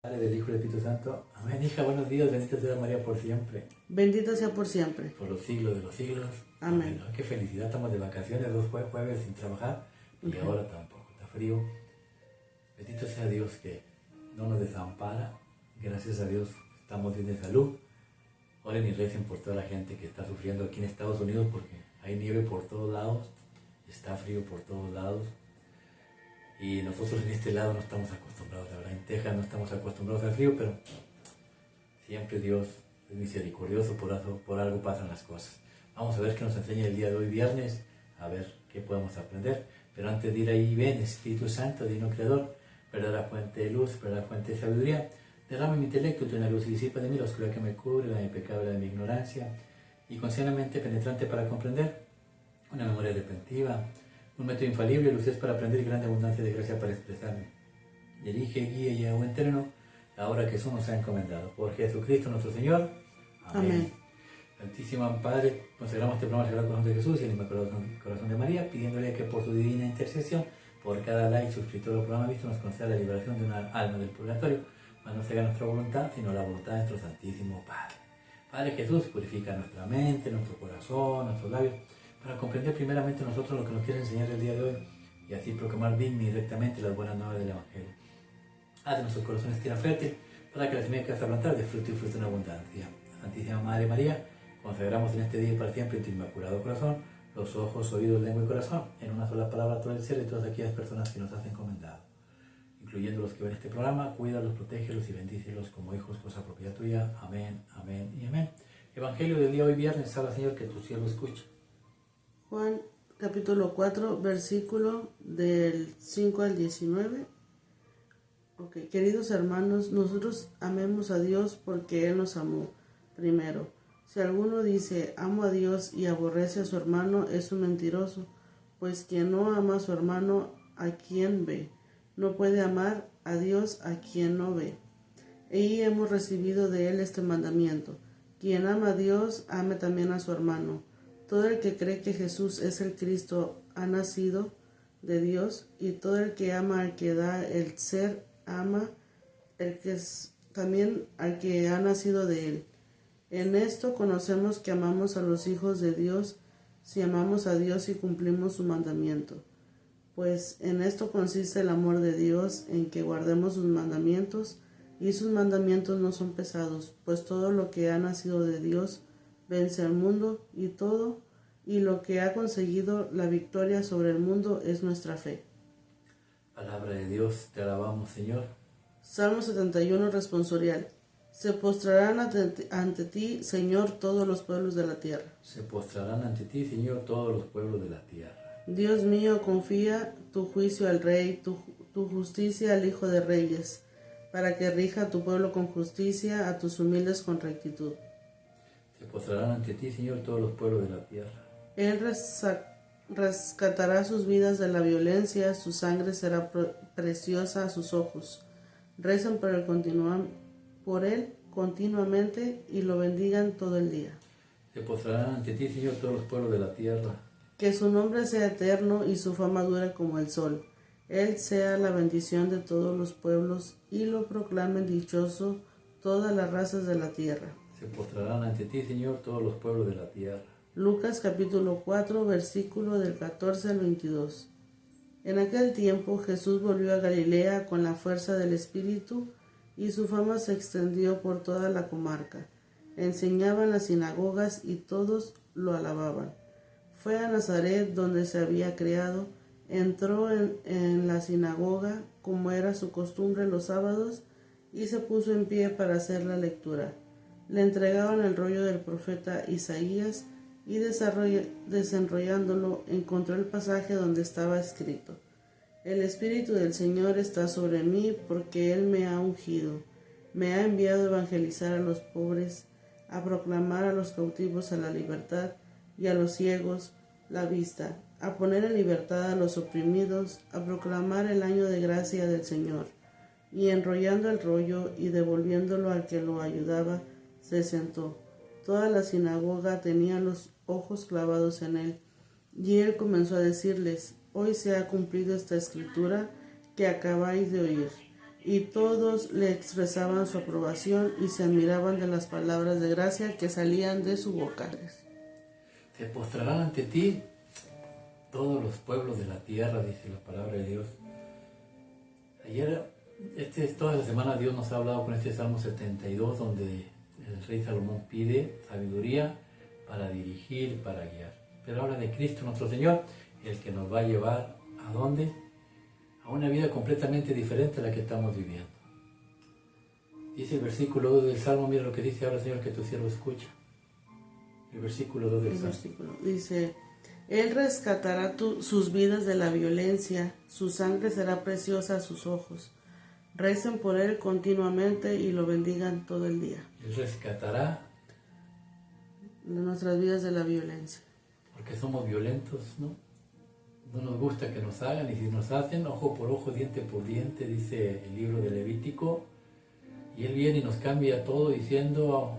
Padre, del Hijo y del Espíritu Santo. Amén. Hija, buenos días. Bendita sea María por siempre. Bendita sea por siempre. Por los siglos de los siglos. Amén. Amén. Qué felicidad. Estamos de vacaciones, 2 jueves sin trabajar. Y ahora tampoco. Está frío. Bendito sea Dios que no nos desampara. Gracias a Dios estamos bien de salud. Oren y recen por toda la gente que está sufriendo aquí en Estados Unidos porque hay nieve por todos lados. Está frío por todos lados. Y nosotros en este lado no estamos acostumbrados, la verdad, en Texas no estamos acostumbrados al frío, pero siempre Dios es misericordioso, por algo pasan las cosas. Vamos a ver qué nos enseña el día de hoy, viernes, a ver qué podemos aprender. Pero antes de ir ahí, ven, Espíritu Santo, Divino Creador, verdadera fuente de luz, verdadera fuente de sabiduría, derrama mi intelecto, tu luz y disipa de mí la oscuridad que me cubre, la de mi pecado, la de mi ignorancia, y concédeme una mente penetrante para comprender, una memoria retentiva, un método infalible, luces para aprender y grande abundancia de gracia para expresarme. Dirige, guía y hago eterno la obra que Jesús nos ha encomendado. Por Jesucristo nuestro Señor. Amén. Santísimo Padre, consagramos este programa al Sagrado Corazón de Jesús y al Inmaculado Corazón de María, pidiéndole que por su divina intercesión, por cada like, suscriptor o programa visto, nos conceda la liberación de una alma del purgatorio, mas no se haga nuestra voluntad, sino la voluntad de nuestro Santísimo Padre. Padre Jesús, purifica nuestra mente, nuestro corazón, nuestros labios, para comprender primeramente nosotros lo que nos quiere enseñar el día de hoy y así proclamar digna y directamente las buenas nuevas del Evangelio. Haz de nuestros corazones tierra fértil para que la semilla que vas a plantar dé fruto y fruto en abundancia. Santísima Madre María, consagramos en este día y para siempre en tu inmaculado corazón los ojos, oídos, lengua y corazón, en una sola palabra todo el ser de todas aquellas personas que nos has encomendado, incluyendo los que ven este programa. Cuídalos, protégelos y bendícelos como hijos, cosa propia tuya. Amén, amén y amén. Evangelio del día hoy viernes. Habla, Señor, que tu siervo escucha. Juan capítulo 4, versículo del 5 al 19. Queridos hermanos, nosotros amemos a Dios porque Él nos amó primero. Si alguno dice amo a Dios y aborrece a su hermano, es un mentiroso, pues quien no ama a su hermano, a quien ve, no puede amar a Dios a quien no ve. Y hemos recibido de Él este mandamiento: quien ama a Dios, ame también a su hermano. Todo el que cree que Jesús es el Cristo ha nacido de Dios, y todo el que ama al que da el ser, ama también al que ha nacido de él. En esto conocemos que amamos a los hijos de Dios, si amamos a Dios y cumplimos su mandamiento. Pues en esto consiste el amor de Dios, en que guardemos sus mandamientos, y sus mandamientos no son pesados, pues todo lo que ha nacido de Dios vence al mundo, y lo que ha conseguido la victoria sobre el mundo es nuestra fe. Palabra de Dios, te alabamos, Señor. Salmo 71, responsorial. Se postrarán ante ti, Señor, todos los pueblos de la tierra. Se postrarán ante ti, Señor, todos los pueblos de la tierra. Dios mío, confía tu juicio al Rey, tu justicia al Hijo de Reyes, para que rija a tu pueblo con justicia, a tus humildes con rectitud. Se postrarán ante ti, Señor, todos los pueblos de la tierra. Él rescatará sus vidas de la violencia, su sangre será preciosa a sus ojos. Recen por él continuamente y lo bendigan todo el día. Se postrarán ante ti, Señor, todos los pueblos de la tierra. Que su nombre sea eterno y su fama dure como el sol. Él sea la bendición de todos los pueblos y lo proclamen dichoso todas las razas de la tierra. Se postrarán ante ti, Señor, todos los pueblos de la tierra. Lucas capítulo 4, versículo del 14 al 22. En aquel tiempo Jesús volvió a Galilea con la fuerza del Espíritu, y su fama se extendió por toda la comarca. Enseñaba en las sinagogas y todos lo alababan. Fue a Nazaret, donde se había criado. Entró en la sinagoga, como era su costumbre los sábados, y se puso en pie para hacer la lectura. Le entregaban el rollo del profeta Isaías, y desenrollándolo encontró el pasaje donde estaba escrito: El Espíritu del Señor está sobre mí, porque Él me ha ungido, me ha enviado a evangelizar a los pobres, a proclamar a los cautivos a la libertad, y a los ciegos la vista, a poner en libertad a los oprimidos, a proclamar el año de gracia del Señor. Y enrollando el rollo y devolviéndolo al que lo ayudaba, se sentó. Toda la sinagoga tenía los ojos clavados en él, y él comenzó a decirles: Hoy se ha cumplido esta escritura que acabáis de oír. y todos le expresaban su aprobación y se admiraban de las palabras de gracia que salían de su boca. Se postrarán ante ti todos los pueblos de la tierra, dice la palabra de Dios. Ayer, toda la semana Dios nos ha hablado con este Salmo 72, donde el rey Salomón pide sabiduría para dirigir, para guiar. Pero habla de Cristo nuestro Señor, el que nos va a llevar ¿a dónde? A una vida completamente diferente a la que estamos viviendo. Dice el versículo 2 del Salmo, mira lo que dice ahora, Señor, que tu siervo escucha. El versículo 2 del Salmo. Dice, Él rescatará sus vidas de la violencia, su sangre será preciosa a sus ojos. Recen por Él continuamente y lo bendigan todo el día. Él rescatará de nuestras vidas de la violencia. Porque somos violentos, ¿no? No nos gusta que nos hagan, y si nos hacen, ojo por ojo, diente por diente, dice el libro de Levítico. Y Él viene y nos cambia todo diciendo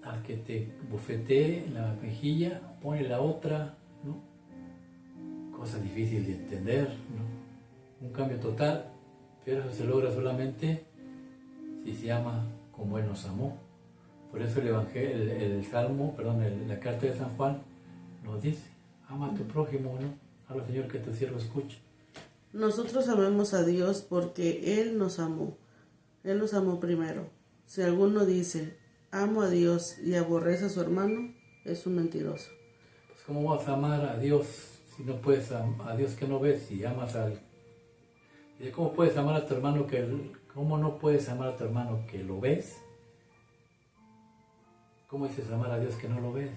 al que te bofetee en la mejilla, pone la otra, ¿no? Cosa difícil de entender, ¿no? Un cambio total, pero eso se logra solamente si se ama como Él nos amó. Por eso el Evangelio, la carta de San Juan nos dice, ama a tu prójimo, ¿no? Habla, Señor, que tu siervo escuche. Nosotros amamos a Dios porque Él nos amó. Él nos amó primero. Si alguno dice, amo a Dios y aborrece a su hermano, es un mentiroso. Pues ¿cómo vas a amar a Dios si no puedes a Dios que no ves y amas al... ¿Cómo puedes amar a tu hermano cómo no puedes amar a tu hermano que lo ves? ¿Cómo dices amar a Dios que no lo ves?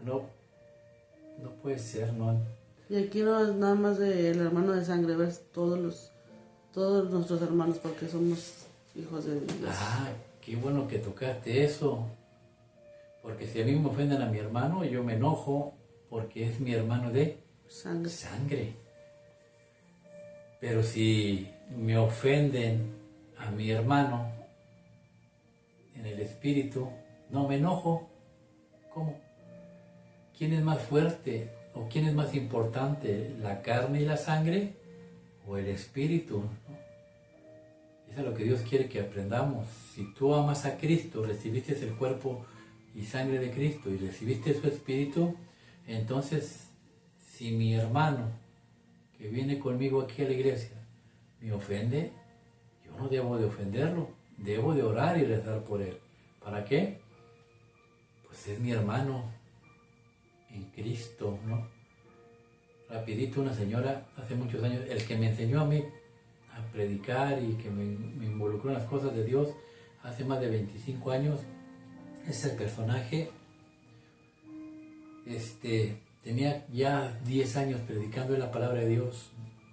No puede ser, ¿no? Y aquí no es nada más del hermano de sangre, ves todos nuestros hermanos, porque somos hijos de Dios. Ah, qué bueno que tocaste eso. Porque si a mí me ofenden a mi hermano, yo me enojo porque es mi hermano de sangre. Pero si me ofenden a mi hermano en el espíritu, no me enojo. ¿Cómo? ¿Quién es más fuerte o quién es más importante, la carne y la sangre o el espíritu? ¿No? Eso es lo que Dios quiere que aprendamos. Si tú amas a Cristo, recibiste el cuerpo y sangre de Cristo y recibiste su espíritu, entonces si mi hermano que viene conmigo aquí a la iglesia me ofende, yo no debo de ofenderlo, debo de orar y rezar por él. ¿Para qué? Pues es mi hermano en Cristo, ¿no? Rapidito, una señora hace muchos años, el que me enseñó a mí a predicar y que me involucró en las cosas de Dios hace más de 25 años, es el personaje, tenía ya 10 años predicando la palabra de Dios,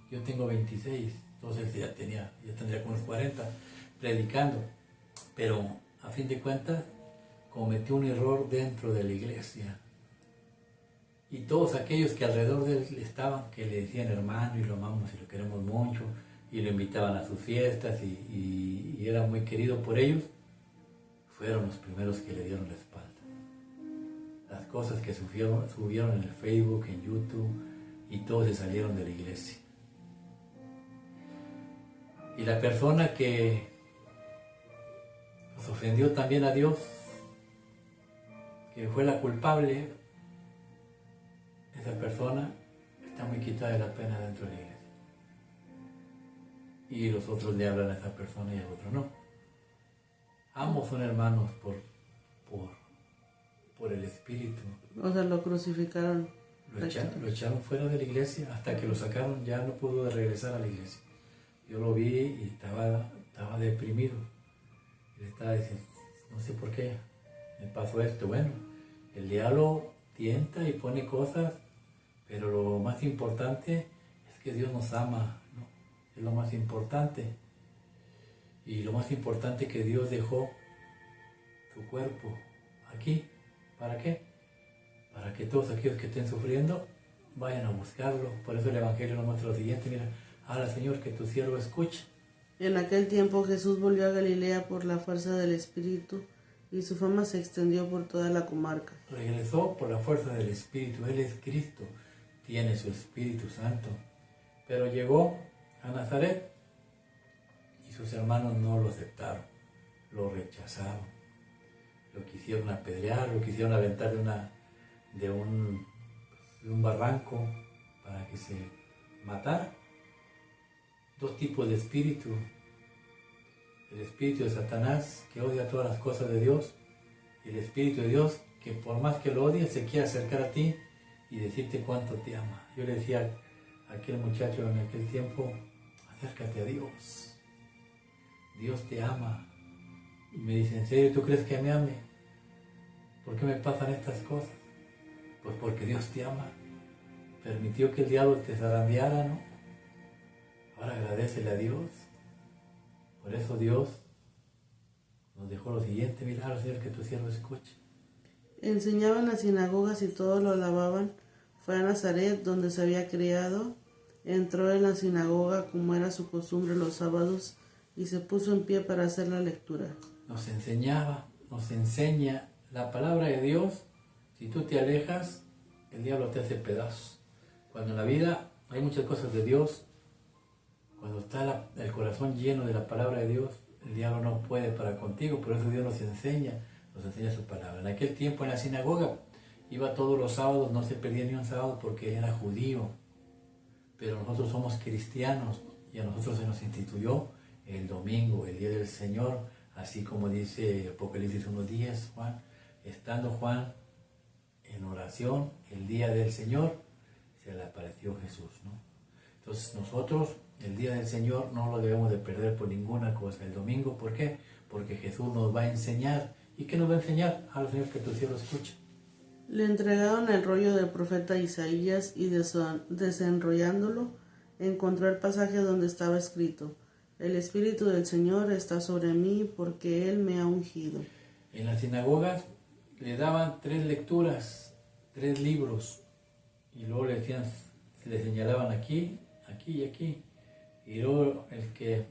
yo tengo 26, entonces ya tendría como unos 40 predicando, pero a fin de cuentas cometió un error dentro de la iglesia. Y todos aquellos que alrededor de él estaban, que le decían hermano y lo amamos y lo queremos mucho, y lo invitaban a sus fiestas y era muy querido por ellos, fueron los primeros que le dieron la espalda. Las cosas que subieron en el Facebook, en YouTube, y todos se salieron de la iglesia. Y la persona que nos ofendió también a Dios, que fue la culpable, esa persona está muy quitada de la pena dentro de la iglesia. Y los otros le hablan a esa persona y al otro no. Ambos son hermanos por el Espíritu. O sea, lo crucificaron. Lo echaron fuera de la iglesia, hasta que lo sacaron ya no pudo regresar a la iglesia. Yo lo vi y estaba deprimido. Y le estaba diciendo, no sé por qué me pasó esto. Bueno, el diablo tienta y pone cosas, pero lo más importante es que Dios nos ama, ¿no? Es lo más importante. Y lo más importante que Dios dejó su cuerpo aquí. ¿Para qué? Para que todos aquellos que estén sufriendo vayan a buscarlo. Por eso el Evangelio nos muestra lo siguiente, mira, habla Señor, que tu siervo escuche. En aquel tiempo Jesús volvió a Galilea por la fuerza del Espíritu y su fama se extendió por toda la comarca. Regresó por la fuerza del Espíritu, Él es Cristo, tiene su Espíritu Santo. Pero llegó a Nazaret y sus hermanos no lo aceptaron, lo rechazaron, lo quisieron apedrear, lo quisieron aventar de un barranco para que se matara. Dos tipos de espíritu: el espíritu de Satanás, que odia todas las cosas de Dios, y el espíritu de Dios, que por más que lo odie, se quiere acercar a ti y decirte cuánto te ama. Yo le decía a aquel muchacho en aquel tiempo: acércate a Dios, Dios te ama. Y me dice: ¿en serio tú crees que me ame? ¿Por qué me pasan estas cosas? Pues porque Dios te ama. Permitió que el diablo te zarandeara, ¿no? Ahora agradécele a Dios. Por eso Dios nos dejó lo siguiente: milagro, Señor, que tu siervo escuche. Enseñaba en las sinagogas y todos lo alababan. Fue a Nazaret, donde se había criado. Entró en la sinagoga, como era su costumbre los sábados, y se puso en pie para hacer la lectura. Nos enseña la palabra de Dios. Si tú te alejas, el diablo te hace pedazos. Cuando en la vida hay muchas cosas de Dios, cuando está el corazón lleno de la palabra de Dios, el diablo no puede para contigo. Por eso Dios nos enseña su palabra. En aquel tiempo en la sinagoga iba todos los sábados, no se perdía ni un sábado porque era judío. Pero nosotros somos cristianos y a nosotros se nos instituyó el domingo, el día del Señor, así como dice Apocalipsis 1:10, Juan, estando Juan en oración el día del Señor, se le apareció Jesús, ¿no? Entonces nosotros el día del Señor no lo debemos de perder por ninguna cosa. El domingo, ¿por qué? Porque Jesús nos va a enseñar. ¿Y qué nos va a enseñar? A los Señor que tu cielo escucha. Le entregaron el rollo del profeta Isaías y desenrollándolo, encontró el pasaje donde estaba escrito: el Espíritu del Señor está sobre mí porque Él me ha ungido. En las sinagogas le daban 3 lecturas, 3 libros, y luego le señalaban aquí, aquí y aquí. Y luego el que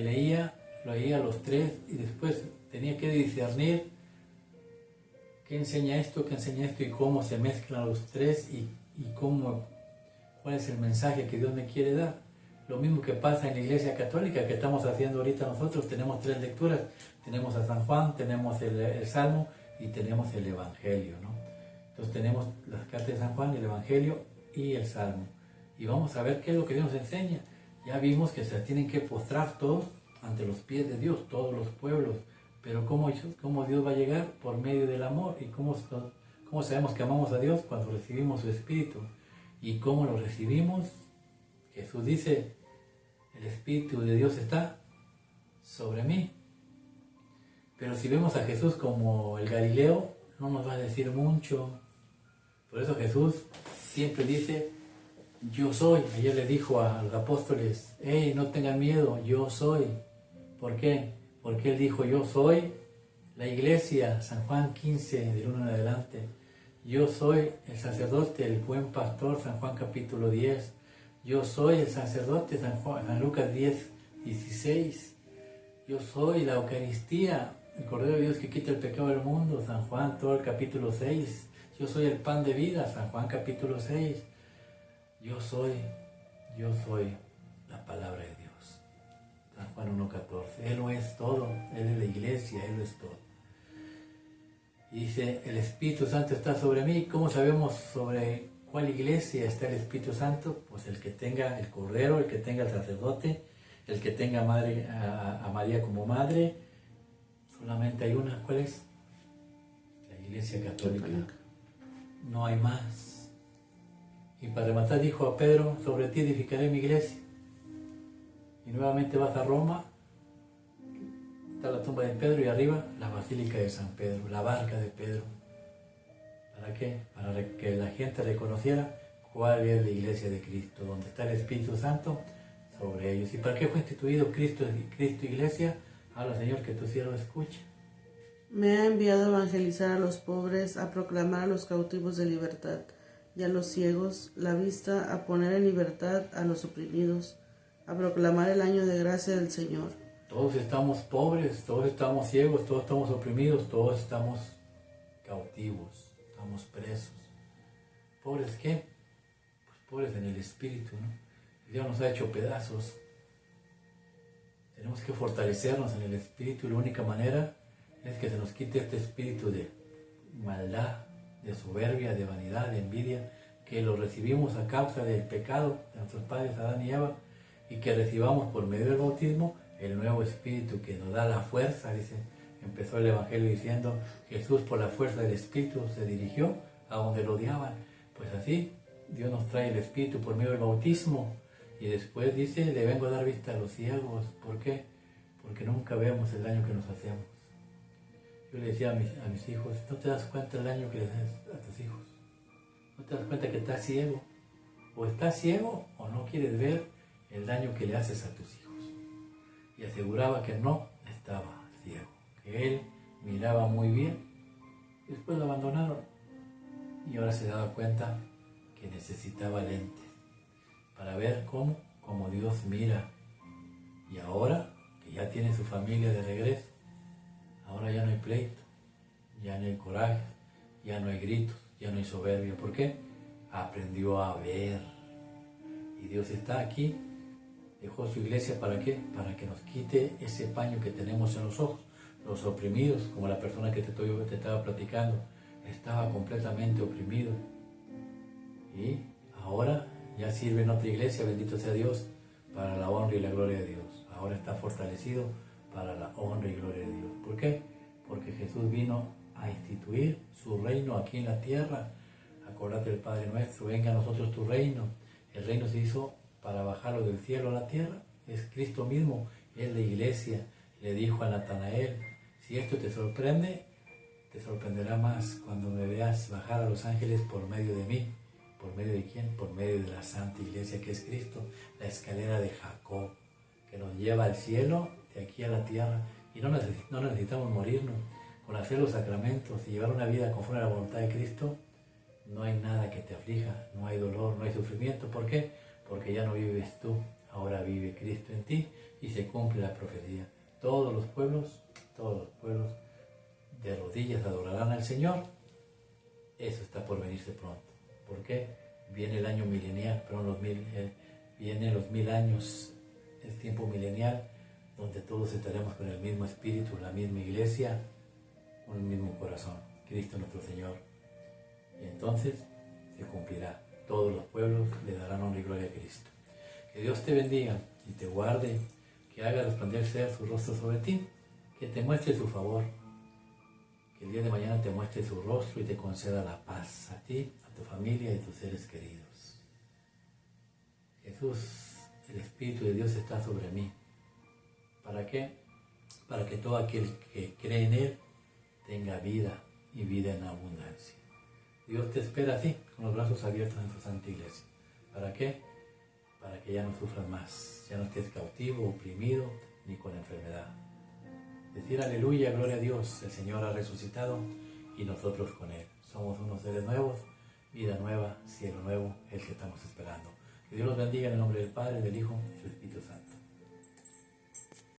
leía los 3 y después tenía que discernir qué enseña esto y cómo se mezclan los 3 y cuál es el mensaje que Dios me quiere dar. Lo mismo que pasa en la Iglesia Católica que estamos haciendo ahorita nosotros. Tenemos 3 lecturas: tenemos a San Juan, tenemos el Salmo y tenemos el Evangelio, ¿no? Entonces tenemos las cartas de San Juan, el Evangelio y el Salmo, y vamos a ver qué es lo que Dios nos enseña. Ya vimos que se tienen que postrar todos ante los pies de Dios, todos los pueblos. Pero ¿cómo Dios va a llegar? Por medio del amor. ¿Y cómo sabemos que amamos a Dios? Cuando recibimos su Espíritu. ¿Y cómo lo recibimos? Jesús dice: el Espíritu de Dios está sobre mí. Pero si vemos a Jesús como el Galileo, no nos va a decir mucho. Por eso Jesús siempre dice: yo soy. Ayer le dijo a los apóstoles: hey, no tengan miedo, yo soy. ¿Por qué? Porque Él dijo: yo soy la iglesia, San Juan 15, del 1 en adelante. Yo soy el sacerdote, el buen pastor, San Juan capítulo 10. Yo soy el sacerdote, San Lucas 10:16. Yo soy la Eucaristía, el Cordero de Dios que quita el pecado del mundo, San Juan, todo el capítulo 6. Yo soy el pan de vida, San Juan capítulo 6. Yo soy la palabra de Dios, San Juan 1:14. Él lo es todo, Él es la iglesia, Él lo es todo. Y dice: el Espíritu Santo está sobre mí. ¿Cómo sabemos sobre cuál iglesia está el Espíritu Santo? Pues el que tenga el Cordero, el que tenga el sacerdote, el que tenga a María como madre. Solamente hay una. ¿Cuál es? La Iglesia Católica. No hay más. Y para rematar dijo a Pedro: sobre ti edificaré mi iglesia. Y nuevamente vas a Roma, está la tumba de Pedro y arriba la Basílica de San Pedro, la barca de Pedro. ¿Para qué? Para que la gente reconociera cuál es la iglesia de Cristo, donde está el Espíritu Santo sobre ellos. ¿Y para qué fue instituido Cristo Iglesia? Habla, Señor, que tu siervo escuche. Me ha enviado a evangelizar a los pobres, a proclamar a los cautivos de libertad y a los ciegos la vista, a poner en libertad a los oprimidos, a proclamar el año de gracia del Señor. Todos estamos pobres, todos estamos ciegos, todos estamos oprimidos, todos estamos cautivos, estamos presos. ¿Pobres qué? Pues pobres en el espíritu, ¿no? Dios nos ha hecho pedazos. Tenemos que fortalecernos en el espíritu y la única manera es que se nos quite este espíritu de maldad, de soberbia, de vanidad, de envidia, que lo recibimos a causa del pecado de nuestros padres Adán y Eva, y que recibamos por medio del bautismo el nuevo espíritu que nos da la fuerza. Dice, empezó el Evangelio diciendo, Jesús por la fuerza del espíritu se dirigió a donde lo odiaban. Pues así, Dios nos trae el espíritu por medio del bautismo, y después dice, le vengo a dar vista a los ciegos. ¿Por qué? Porque nunca vemos el daño que nos hacemos. Yo le decía a mis hijos, ¿no te das cuenta del daño que le haces a tus hijos? ¿No te das cuenta que estás ciego? O estás ciego o no quieres ver el daño que le haces a tus hijos. Y aseguraba que no estaba ciego, que él miraba muy bien. Después lo abandonaron y ahora se daba cuenta que necesitaba lentes para ver cómo Dios mira. Y ahora que ya tiene su familia de regreso, ahora ya no hay pleito, ya no hay coraje, ya no hay gritos, ya no hay soberbia. ¿Por qué? Aprendió a ver. Y Dios está aquí. Dejó su iglesia, ¿para qué? Para que nos quite ese paño que tenemos en los ojos. Los oprimidos, como la persona que te estaba platicando, estaba completamente oprimido. Y ahora ya sirve en otra iglesia, bendito sea Dios, para la honra y la gloria de Dios. Ahora está fortalecido para la honra y gloria de Dios. ¿Por qué? Porque Jesús vino a instituir su reino aquí en la tierra. Acordate del Padre nuestro, venga a nosotros tu reino. El reino se hizo para bajarlo del cielo a la tierra. Es Cristo mismo, es la iglesia. Le dijo a Natanael, si esto te sorprende, te sorprenderá más cuando me veas bajar a los ángeles por medio de mí. ¿Por medio de quién? Por medio de la Santa Iglesia que es Cristo, la escalera de Jacob, que nos lleva al cielo, de aquí a la tierra. Y no necesitamos morirnos. Con hacer los sacramentos y llevar una vida conforme a la voluntad de Cristo, no hay nada que te aflija, no hay dolor, no hay sufrimiento. ¿Por qué? Porque ya no vives tú, ahora vive Cristo en ti y se cumple la profecía. Todos los pueblos de rodillas adorarán al Señor. Eso está por venirse pronto. ¿Por qué? Viene el año milenial, vienen los 1000 años, el tiempo milenial, donde todos estaremos con el mismo espíritu, la misma iglesia, con el mismo corazón, Cristo nuestro Señor. Y entonces se cumplirá. Todos los pueblos le darán honra y gloria a Cristo. Que Dios te bendiga y te guarde, que haga resplandecer su rostro sobre ti, que te muestre su favor, que el día de mañana te muestre su rostro y te conceda la paz a ti, a tu familia y a tus seres queridos. Jesús, el Espíritu de Dios está sobre mí. ¿Para qué? Para que todo aquel que cree en Él tenga vida y vida en abundancia. Dios te espera así, con los brazos abiertos en su Santa Iglesia. ¿Para qué? Para que ya no sufras más, ya no estés cautivo, oprimido, ni con enfermedad. Decir aleluya, gloria a Dios, el Señor ha resucitado y nosotros con Él. Somos unos seres nuevos, vida nueva, cielo nuevo, el que estamos esperando. Que Dios los bendiga en el nombre del Padre, del Hijo y del Espíritu Santo.